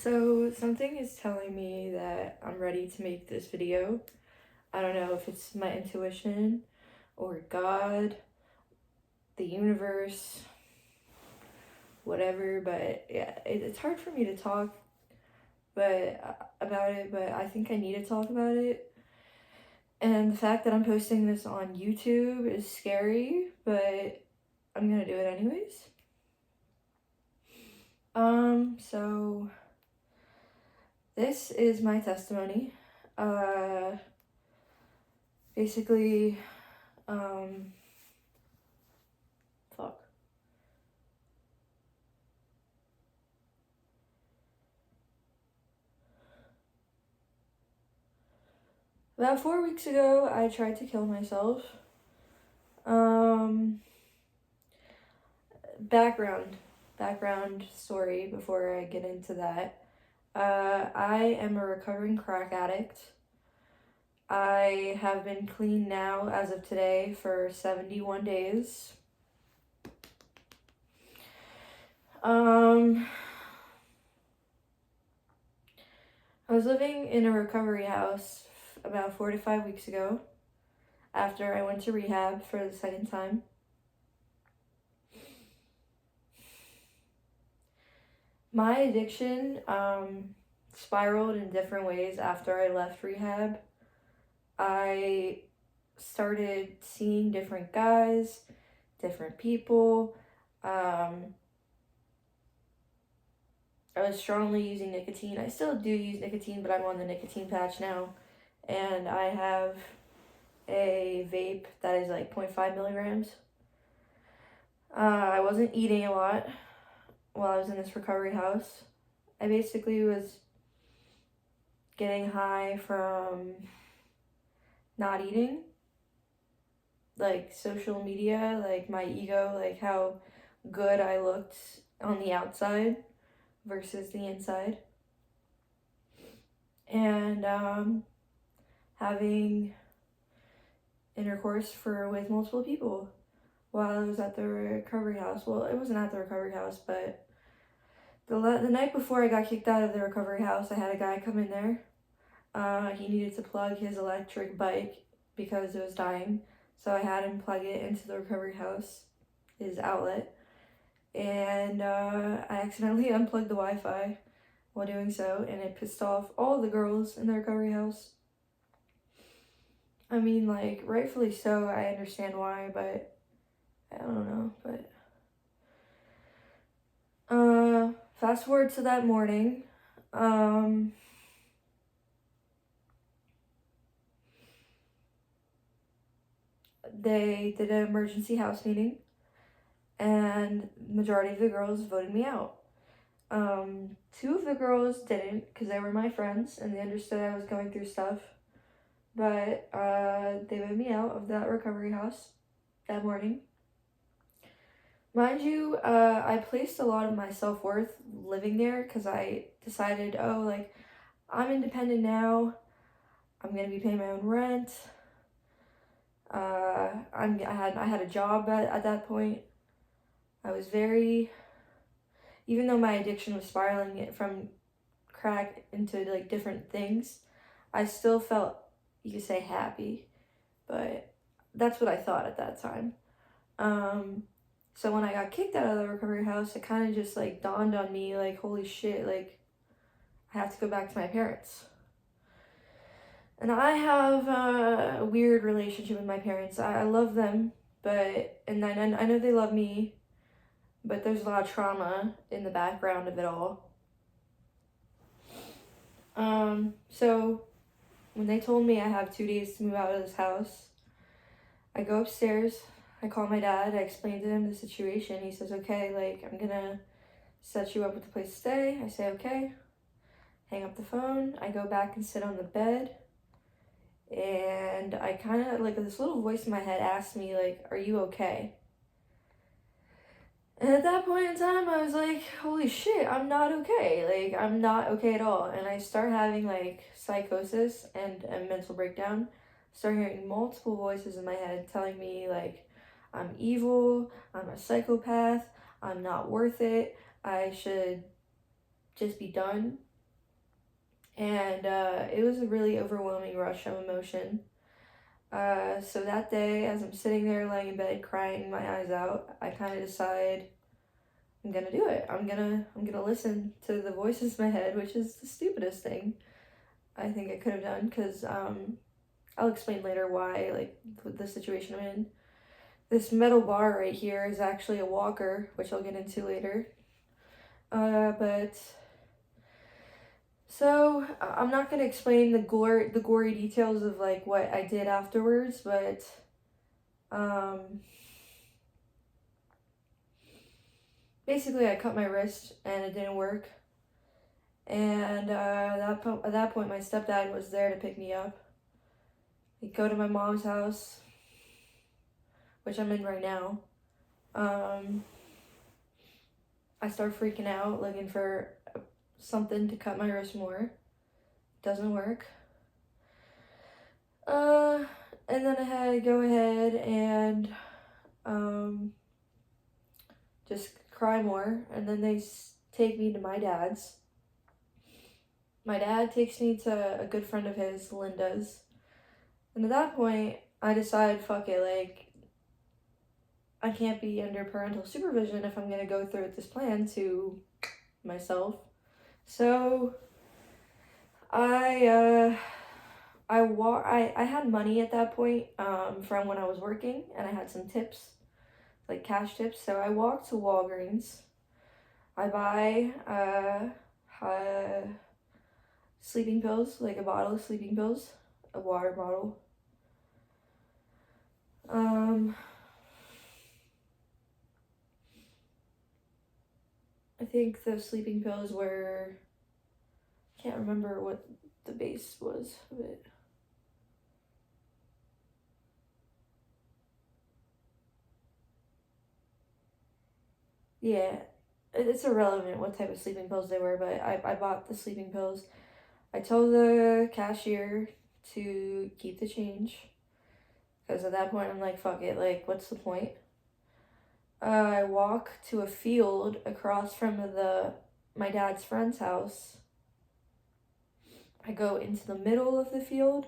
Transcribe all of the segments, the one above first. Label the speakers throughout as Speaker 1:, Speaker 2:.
Speaker 1: So something is telling me that I'm ready to make this video. I don't know if it's my intuition or God, the universe, whatever, but yeah, it's hard for me to talk about it, but I think I need to talk about it. And the fact that I'm posting this on YouTube is scary, but I'm gonna do it anyways. So this is my testimony. Basically, fuck. About 4 weeks ago, I tried to kill myself. Background story before I get into that. I am a recovering crack addict. I have been clean now as of today for 71 days. I was living in a recovery house about 4 to 5 weeks ago after I went to rehab for the second time. My addiction spiraled in different ways after I left rehab. I started seeing different guys, different people. I was strongly using nicotine. I still do use nicotine, but I'm on the nicotine patch now. And I have a vape that is like 0.5 milligrams. I wasn't eating a lot while I was in this recovery house. I basically was getting high from not eating, like social media, like my ego, like how good I looked on the outside versus the inside. And having intercourse with multiple people while I was at the recovery house. Well, it wasn't at the recovery house, but the night before I got kicked out of the recovery house, I had a guy come in there. He needed to plug his electric bike because it was dying, so I had him plug it into the recovery house, his outlet, and I accidentally unplugged the Wi-Fi while doing so, and it pissed off all the girls in the recovery house. I mean, like, rightfully so, I understand why, but I don't know, but fast forward to that morning. They did an emergency house meeting, and the majority of the girls voted me out. Two of the girls didn't, because they were my friends, and they understood I was going through stuff, but they voted me out of that recovery house that morning. Mind you, I placed a lot of my self-worth living there, because I decided, oh, like, I'm independent now, I'm gonna be paying my own rent. I had a job at that point. I was even though my addiction was spiraling it from crack into like different things, I still felt, you could say, happy, but that's what I thought at that time. So when I got kicked out of the recovery house, it kind of just like dawned on me, like, holy shit, like, I have to go back to my parents. And I have a weird relationship with my parents. I love them, and I know they love me, but there's a lot of trauma in the background of it all. So when they told me I have 2 days to move out of this house, I go upstairs, I call my dad, I explain to him the situation. He says, okay, like, I'm gonna set you up with a place to stay. I say, okay. Hang up the phone. I go back and sit on the bed. And I kind of, like, this little voice in my head asked me, like, are you okay? And at that point in time, I was like, holy shit, I'm not okay. Like, I'm not okay at all. And I start having, like, psychosis and a mental breakdown. Start hearing multiple voices in my head telling me, like, I'm evil, I'm a psychopath, I'm not worth it, I should just be done. And it was a really overwhelming rush of emotion. So that day, as I'm sitting there laying in bed crying my eyes out, I kind of decide I'm gonna do it. I'm gonna listen to the voices in my head, which is the stupidest thing I think I could have done, because I'll explain later why, like, the situation I'm in. This metal bar right here is actually a walker, which I'll get into later. But so I'm not gonna explain the gory details of like what I did afterwards, but um, basically I cut my wrist and it didn't work. And at that point, my stepdad was there to pick me up. He'd go to my mom's house, which I'm in right now. I start freaking out, looking for something to cut my wrist more. Doesn't work. And then I had to go ahead and just cry more. And then they take me to my dad's. My dad takes me to a good friend of his, Linda's. And at that point, I decide, fuck it, like, I can't be under parental supervision if I'm gonna go through with this plan to myself. So I had money at that point from when I was working, and I had some tips, like cash tips. So I walked to Walgreens. I buy sleeping pills, like a bottle of sleeping pills, a water bottle. I think the sleeping pills were, I can't remember what the base was of it. Yeah, it's irrelevant what type of sleeping pills they were, but I bought the sleeping pills. I told the cashier to keep the change, because at that point I'm like, fuck it, like, what's the point? I walk to a field across from my dad's friend's house. I go into the middle of the field,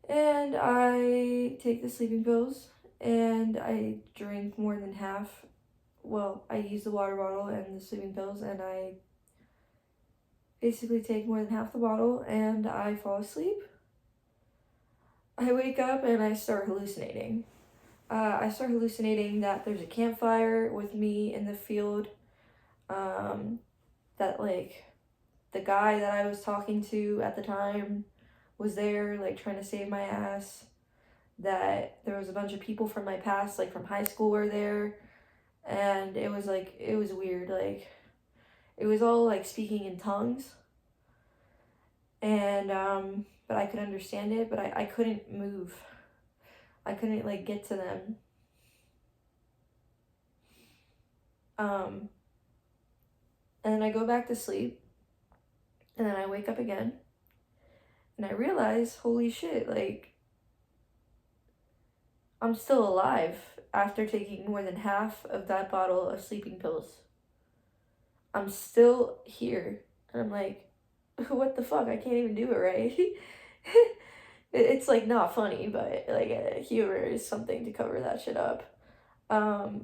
Speaker 1: and I take the sleeping pills, and I drink more than half. Well, I use the water bottle and the sleeping pills, and I basically take more than half the bottle, and I fall asleep. I wake up and I start hallucinating. I start hallucinating that there's a campfire with me in the field. That, like, the guy that I was talking to at the time was there, like, trying to save my ass. That there was a bunch of people from my past, like from high school, were there. And it was like, it was weird. Like, it was all like speaking in tongues. And, but I could understand it, but I couldn't move. I couldn't, like, get to them. And then I go back to sleep. And then I wake up again. And I realize, holy shit, like, I'm still alive after taking more than half of that bottle of sleeping pills. I'm still here. And I'm like, what the fuck? I can't even do it right. It's like not funny, but like humor is something to cover that shit up. I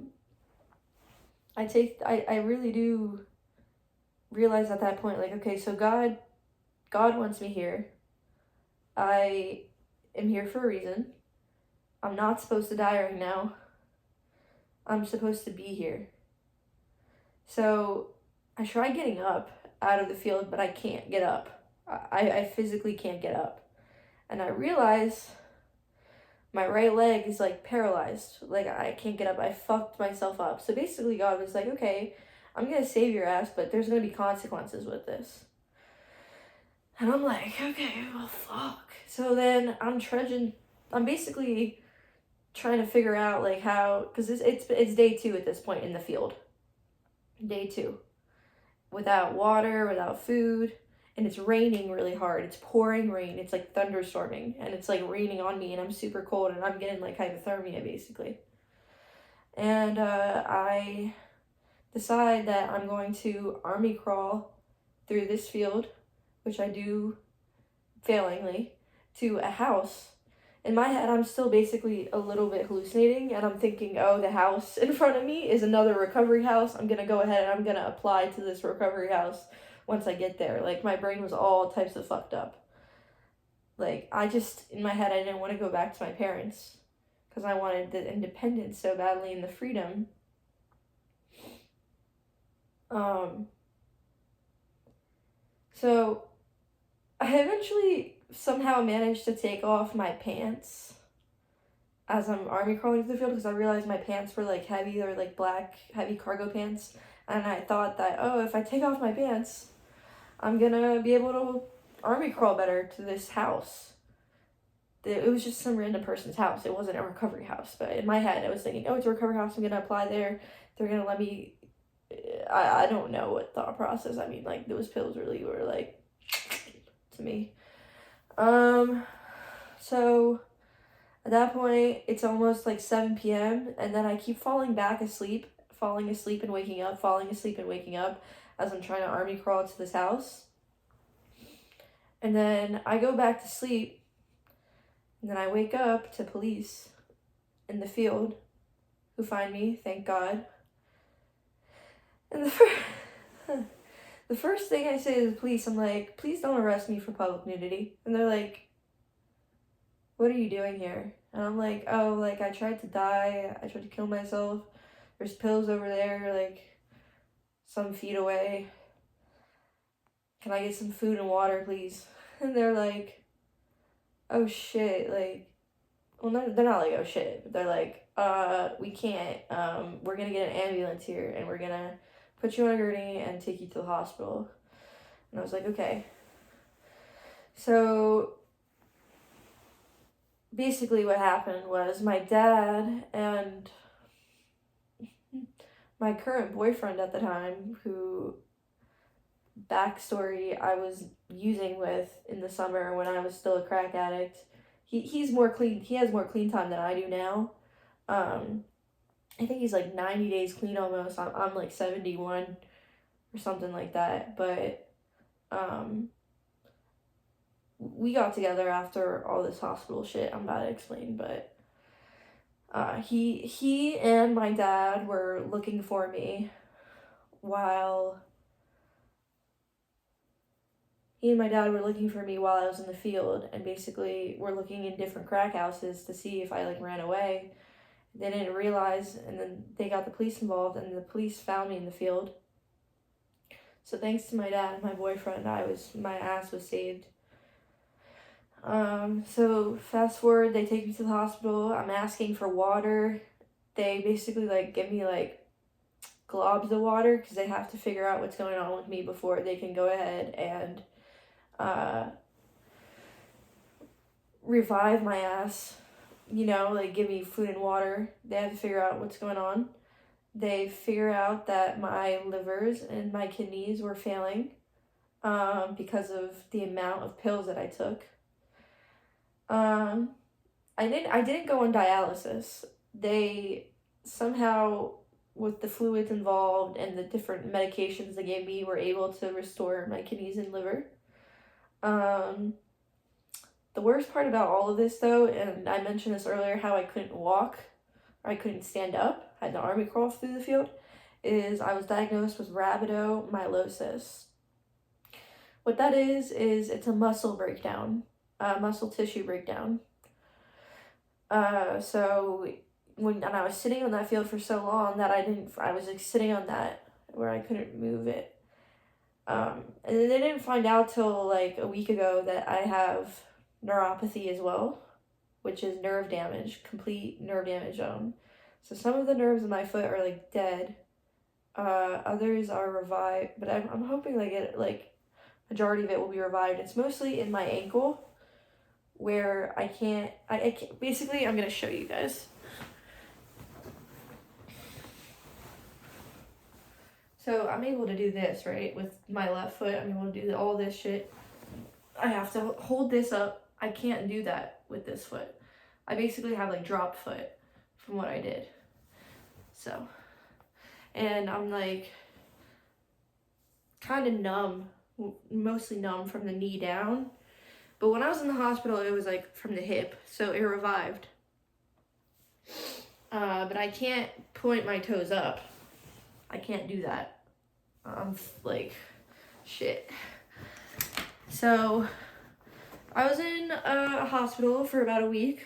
Speaker 1: really do realize at that point, like, okay, so God wants me here. I am here for a reason. I'm not supposed to die right now. I'm supposed to be here. So I try getting up out of the field, but I can't get up. I physically can't get up. And I realize my right leg is like paralyzed. Like, I can't get up. I fucked myself up. So basically God was like, okay, I'm gonna save your ass, but there's gonna be consequences with this. And I'm like, okay, well, fuck. So then I'm basically trying to figure out, like, how, because it's day 2 at this point in the field. Day 2. Without water, without food, and it's raining really hard. It's pouring rain. It's like thunderstorming, and it's like raining on me, and I'm super cold, and I'm getting like hypothermia basically. And I decide that I'm going to army crawl through this field, which I do failingly, to a house. In my head, I'm still basically a little bit hallucinating, and I'm thinking, oh, the house in front of me is another recovery house. I'm gonna go ahead and I'm gonna apply to this recovery house once I get there. Like, my brain was all types of fucked up. Like, I just, in my head, I didn't want to go back to my parents because I wanted the independence so badly and the freedom. So I eventually somehow managed to take off my pants as I'm army crawling through the field because I realized my pants were like heavy. They're like black, heavy cargo pants. And I thought that, oh, if I take off my pants, I'm gonna be able to army crawl better to this house. It was just some random person's house. It wasn't a recovery house. But in my head, I was thinking, oh, it's a recovery house. I'm gonna apply there. They're gonna let me. I don't know what thought process. I mean, like, those pills really were like to me. So at that point, it's almost like 7 p.m. and then I keep falling asleep and waking up, falling asleep and waking up as I'm trying to army crawl to this house. And then I go back to sleep, and then I wake up to police in the field who find me, thank God. And the first thing I say to the police, I'm like, please don't arrest me for public nudity. And they're like, what are you doing here? And I'm like, oh, like, I tried to die. I tried to kill myself. There's pills over there, like, some feet away. Can I get some food and water, please? And they're like, oh, shit, like, well, they're not like, oh, shit. But they're like, we can't. We're going to get an ambulance here, and we're going to put you on a gurney and take you to the hospital. And I was like, okay. So basically what happened was my dad and my current boyfriend at the time, who, backstory, I was using with in the summer when I was still a crack addict. He's more clean. He has more clean time than I do now. I think he's like 90 days clean almost. I'm like 71 or something like that. But we got together after all this hospital shit I'm about to explain. But he and my dad were looking for me while I was in the field, and basically were looking in different crack houses to see if I like ran away. They didn't realize, and then they got the police involved, and the police found me in the field. So thanks to my dad and my boyfriend, my ass was saved. So fast forward, they take me to the hospital. I'm asking for water. They basically like give me like globs of water because they have to figure out what's going on with me before they can go ahead and revive my ass. You know, like, give me food and water. They have to figure out what's going on. They figure out that my livers and my kidneys were failing because of the amount of pills that I took. I didn't go on dialysis. They somehow, with the fluids involved and the different medications they gave me, were able to restore my kidneys and liver. The worst part about all of this, though, and I mentioned this earlier, how I couldn't walk, or I couldn't stand up, I had to army crawl through the field, is I was diagnosed with rhabdomyolysis. What that is it's a muscle breakdown, muscle tissue breakdown. So when I was sitting on that field for so long that I was like sitting on that where I couldn't move it. And they didn't find out till like a week ago that I have neuropathy as well, which is nerve damage, complete nerve damage. So some of the nerves in my foot are like dead. Others are revived, but I'm hoping majority of it will be revived. It's mostly in my ankle where I can't, basically I'm going to show you guys. So I'm able to do this, right? With my left foot, I'm able to do all this shit. I have to hold this up. I can't do that with this foot. I basically have like drop foot from what I did. So, and I'm like kind of numb mostly numb from the knee down. But when I was in the hospital, it was like from the hip, so it revived. But I can't point my toes up. I can't do that. I'm like, shit. So I was in a hospital for about a week.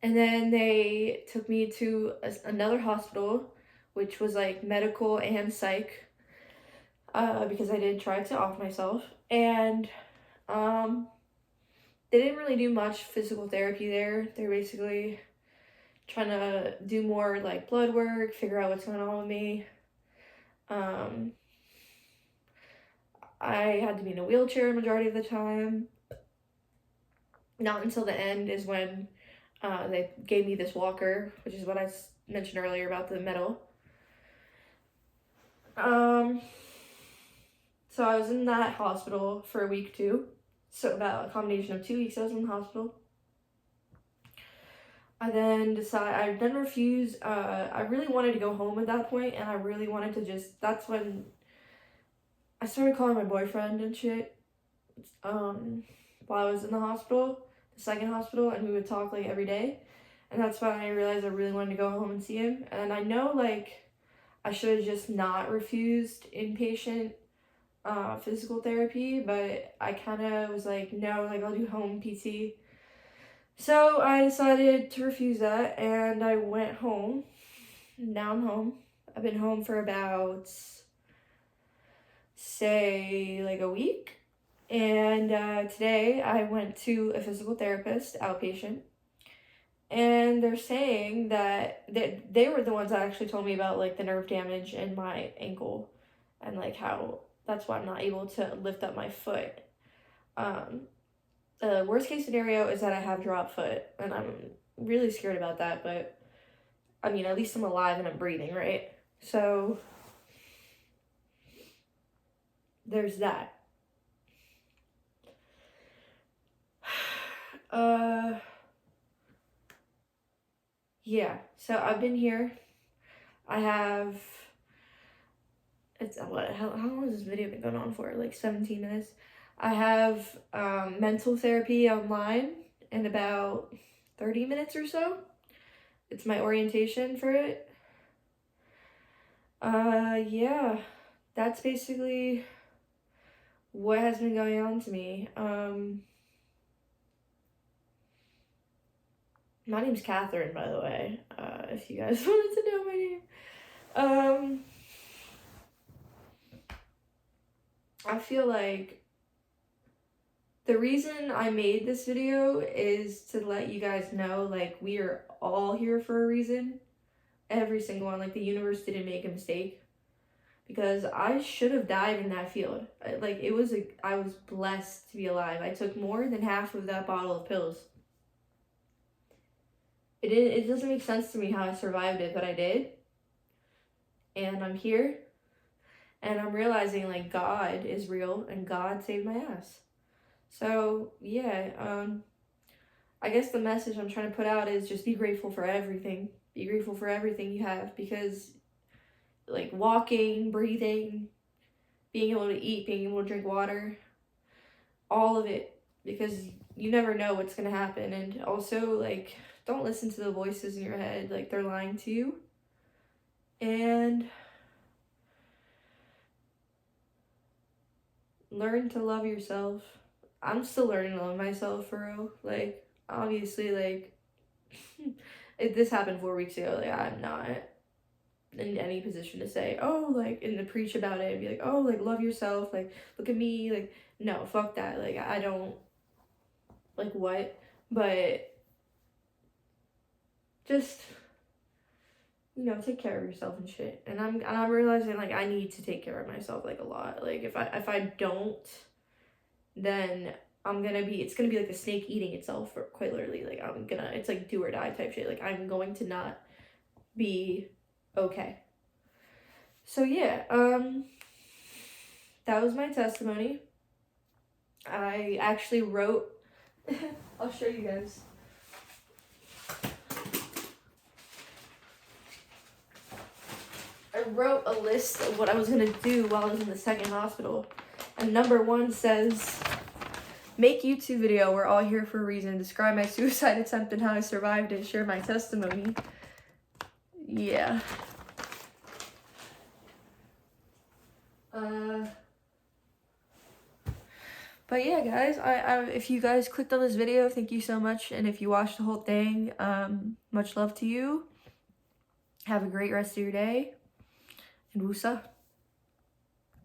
Speaker 1: And then they took me to another hospital, which was like medical and psych, because I did try to off myself. And they didn't really do much physical therapy there. They're basically trying to do more like blood work, figure out what's going on with me. I had to be in a wheelchair a majority of the time. Not until the end is when they gave me this walker, which is what I mentioned earlier about the metal. So I was in that hospital for a week too. So about a combination of 2 weeks I was in the hospital. I then refused. I really wanted to go home at that point, and I really wanted to that's when I started calling my boyfriend and shit. While I was in the hospital, the second hospital, and we would talk like every day. And that's when I realized I really wanted to go home and see him. And I know like I should have just not refused inpatient physical therapy, but I kind of was like, no, like I'll do home PT. So I decided to refuse that, and I went home. Now I'm home. I've been home for about, say, like a week. And today I went to a physical therapist, outpatient. And they're saying that they were the ones that actually told me about like the nerve damage in my ankle, and like how that's why I'm not able to lift up my foot. The worst case scenario is that I have drop foot, and I'm really scared about that, but I mean, at least I'm alive and I'm breathing, right? So there's that. Yeah, so I've been here. I have, how long has this video been going on for? Like 17 minutes. I have mental therapy online in about 30 minutes or so. It's my orientation for it. Yeah, that's basically what has been going on to me. My name's Catherine, by the way, if you guys wanted to know my name. I feel like the reason I made this video is to let you guys know, like, we are all here for a reason. Every single one. Like, the universe didn't make a mistake. Because I should have died in that field. Like, I was blessed to be alive. I took more than half of that bottle of pills. It doesn't make sense to me how I survived it, but I did. And I'm here. And I'm realizing, like, God is real, and God saved my ass. So, yeah, I guess the message I'm trying to put out is just be grateful for everything. Be grateful for everything you have, because, like, walking, breathing, being able to eat, being able to drink water, all of it, because you never know what's going to happen. And also, like, don't listen to the voices in your head, like, they're lying to you. And learn to love yourself. I'm still learning to love myself, for real. Like, obviously, like, if this happened 4 weeks ago, like, I'm not in any position to say, oh, like, and to preach about it and be like, oh, like, love yourself, like, look at me, like, no, fuck that. Like, I don't, like, what? But just, you know, take care of yourself and shit. And I'm realizing, like, I need to take care of myself, like, a lot. Like, if I don't, then it's gonna be like the snake eating itself, for quite literally. Like, it's like do or die type shit. Like, I'm going to not be okay. So yeah, that was my testimony. I actually wrote, I'll show you guys. I wrote a list of what I was gonna do while I was in the second hospital. And number 1 says, make YouTube video. We're all here for a reason. Describe my suicide attempt and how I survived it. Share my testimony. Yeah. But yeah, guys, if you guys clicked on this video, thank you so much. And if you watched the whole thing, much love to you. Have a great rest of your day. And woosah.